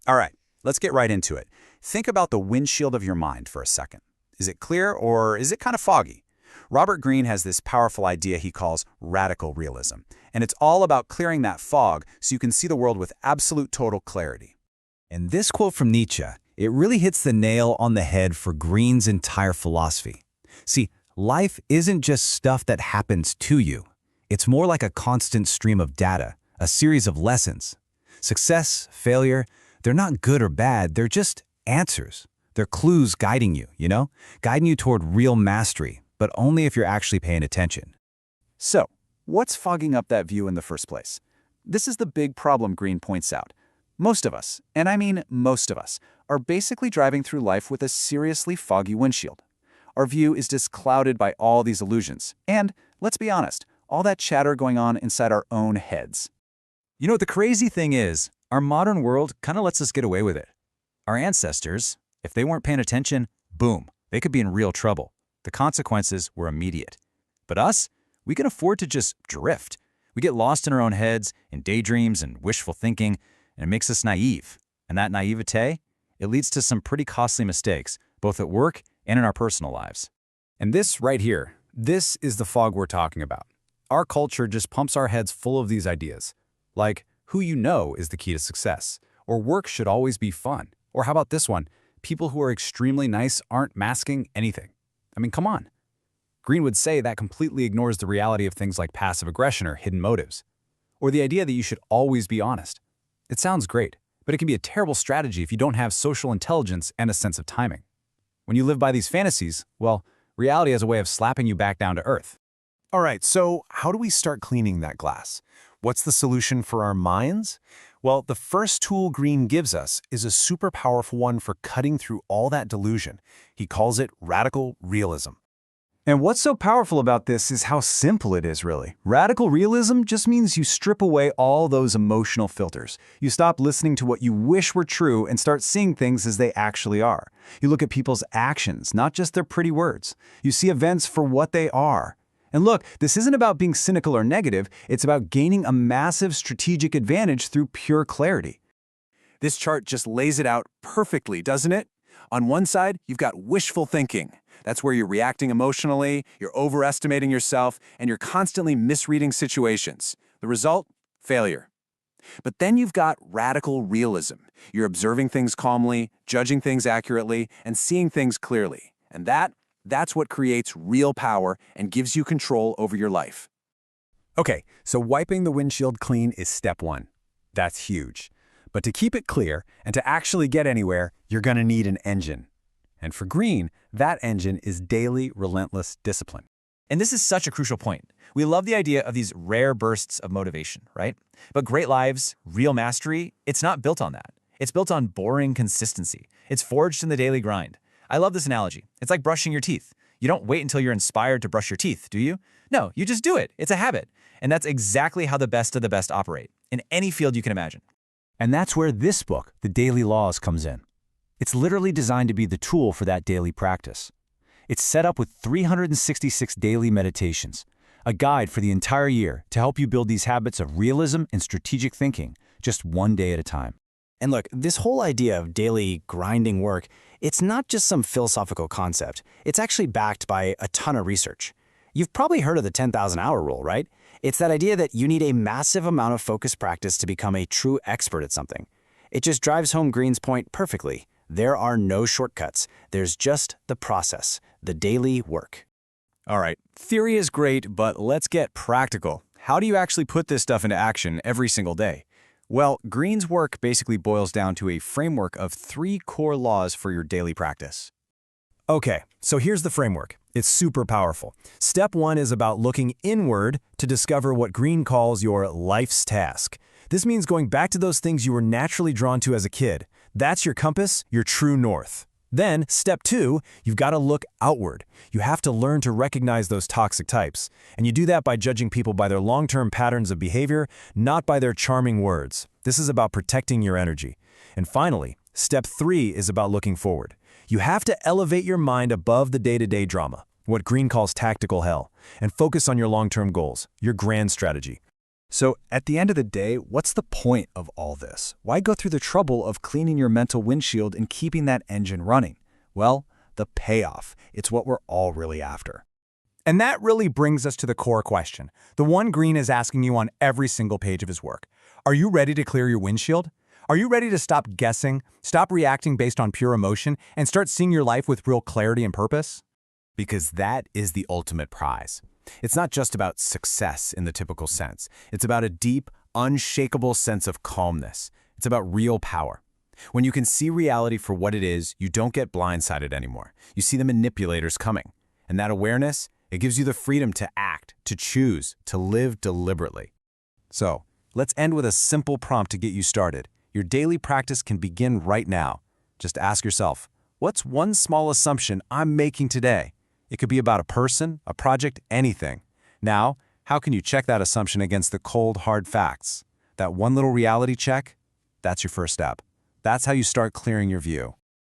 All right, let's get right into it. Think about the windshield of your mind for a second. Is it clear or is it kind of foggy? Robert Greene has this powerful idea he calls radical realism, and it's all about clearing that fog so you can see the world with absolute total clarity. And this quote from Nietzsche, it really hits the nail on the head for Greene's entire philosophy. See, life isn't just stuff that happens to you. It's more like a constant stream of data, a series of lessons. Success, failure, they're not good or bad, they're just answers. They're clues guiding you, Guiding you toward real mastery, but only if you're actually paying attention. So, what's fogging up that view in the first place? This is the big problem Greene points out. Most of us, and I mean most of us, are basically driving through life with a seriously foggy windshield. Our view is just clouded by all these illusions, and, let's be honest, all that chatter going on inside our own heads. You know what the crazy thing is? Our modern world kind of lets us get away with it. Our ancestors, if they weren't paying attention, boom, they could be in real trouble. The consequences were immediate. But us, we can afford to just drift. We get lost in our own heads, in daydreams and wishful thinking, and it makes us naive. And that naivete, it leads to some pretty costly mistakes, both at work and in our personal lives. And this right here, this is the fog we're talking about. Our culture just pumps our heads full of these ideas. Like, who you know is the key to success, or work should always be fun. Or how about this one? People who are extremely nice aren't masking anything. I mean, come on. Greene would say that completely ignores the reality of things like passive aggression or hidden motives. Or the idea that you should always be honest. It sounds great, but it can be a terrible strategy if you don't have social intelligence and a sense of timing. When you live by these fantasies, well, reality has a way of slapping you back down to earth. All right, so how do we start cleaning that glass? What's the solution for our minds? Well, the first tool Greene gives us is a super powerful one for cutting through all that delusion. He calls it radical realism. And what's so powerful about this is how simple it is, really. Radical realism just means you strip away all those emotional filters. You stop listening to what you wish were true and start seeing things as they actually are. You look at people's actions, not just their pretty words. You see events for what they are. And look, this isn't about being cynical or negative, it's about gaining a massive strategic advantage through pure clarity. This chart just lays it out perfectly, doesn't it? On one side, you've got wishful thinking. That's where you're reacting emotionally, you're overestimating yourself, and you're constantly misreading situations. The result? Failure. But then you've got radical realism. You're observing things calmly, judging things accurately, and seeing things clearly. And that's what creates real power and gives you control over your life. Okay, so wiping the windshield clean is step one. That's huge. But to keep it clear and to actually get anywhere, you're going to need an engine. And for Greene, that engine is daily, relentless discipline. And this is such a crucial point. We love the idea of these rare bursts of motivation, right? But great lives, real mastery, it's not built on that. It's built on boring consistency. It's forged in the daily grind. I love this analogy. It's like brushing your teeth. You don't wait until you're inspired to brush your teeth, do you? No, you just do it. It's a habit. And that's exactly how the best of the best operate, in any field you can imagine. And that's where this book, The Daily Laws, comes in. It's literally designed to be the tool for that daily practice. It's set up with 366 daily meditations, a guide for the entire year to help you build these habits of realism and strategic thinking, just one day at a time. And look, this whole idea of daily grinding work, it's not just some philosophical concept. It's actually backed by a ton of research. You've probably heard of the 10,000-hour rule, right? It's that idea that you need a massive amount of focused practice to become a true expert at something. It just drives home Greene's point perfectly. There are no shortcuts. There's just the process, the daily work. All right, theory is great, but let's get practical. How do you actually put this stuff into action every single day? Well, Greene's work basically boils down to a framework of 3 core laws for your daily practice. Okay, so here's the framework. It's super powerful. Step 1 is about looking inward to discover what Greene calls your life's task. This means going back to those things you were naturally drawn to as a kid. That's your compass, your true north. Then, step 2, you've got to look outward. You have to learn to recognize those toxic types. And you do that by judging people by their long-term patterns of behavior, not by their charming words. This is about protecting your energy. And finally, step 3 is about looking forward. You have to elevate your mind above the day-to-day drama, what Greene calls tactical hell, and focus on your long-term goals, your grand strategy. So, at the end of the day, what's the point of all this? Why go through the trouble of cleaning your mental windshield and keeping that engine running? Well, the payoff. It's what we're all really after. And that really brings us to the core question, the one Greene is asking you on every single page of his work. Are you ready to clear your windshield? Are you ready to stop guessing, stop reacting based on pure emotion, and start seeing your life with real clarity and purpose? Because that is the ultimate prize. It's not just about success in the typical sense. It's about a deep, unshakable sense of calmness. It's about real power. When you can see reality for what it is, you don't get blindsided anymore. You see the manipulators coming. And that awareness, it gives you the freedom to act, to choose, to live deliberately. So, let's end with a simple prompt to get you started. Your daily practice can begin right now. Just ask yourself, what's one small assumption I'm making today? It could be about a person, a project, anything. Now, how can you check that assumption against the cold, hard facts? That one little reality check? That's your first step. That's how you start clearing your view.